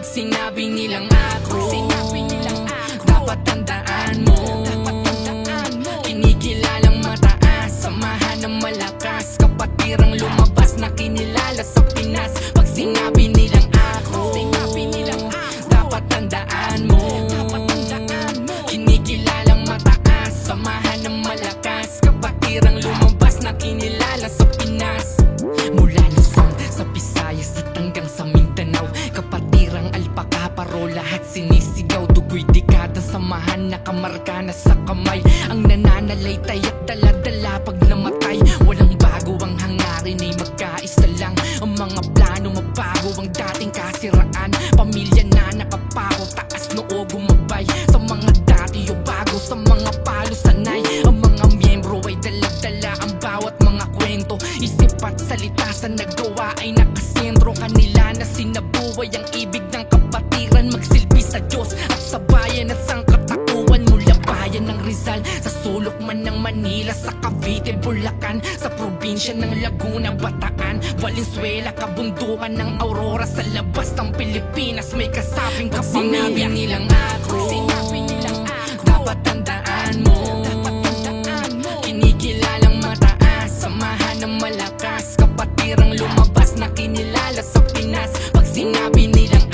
sinabi nilang ako, dapat tandaan mo, kinikilalang mataas, samahan ng malakas, kapatirang lumabas na kinilala sa Pinas. Pag sinabi nilang ako, dapat tandaan mo, kinikilalang mataas, samahan ng malakas, kapatirang lumabas na kinilala sa Pinas. Mula Luzon sa Visayas at hanggang sa Mindanao, kapatirang alpaka, paro lahat sinisigaw. Dugoy dekada, samahan nakamarka na sa kamay, ang nananalaytay at dala-dala pag namatay. Walang bago, ang hangarin ay magkaisa lang, ang mga plano mabago, ang dating kasiraan, pamilya na nakapako, taas noo gumabay. Sa mga dati o bago, sa mga palo sanay, ang mga miyembro ay dala-dala ang bawat mga kwento, isip at salita sa nagawa ay nakasentro. Kanila na sinabuhay ang ibig ng kapatiran, magsilbi sa Diyos at sa bayan at sangkatauhan. Mula bayan ng Rizal, sa sulok man ng Manila, sa Cavite, Bulacan, sa probinsya ng Laguna, Bataan, Valenzuela, kabundukan ng Aurora, sa labas ng Pilipinas may kasabing kapamilya. Sinabi nilang ako, dapat tandaan mo, kinikilalang mataas, samahan ng malakas, kapatirang lumabas na kinilala sa Pinas. Pag sinabi nilang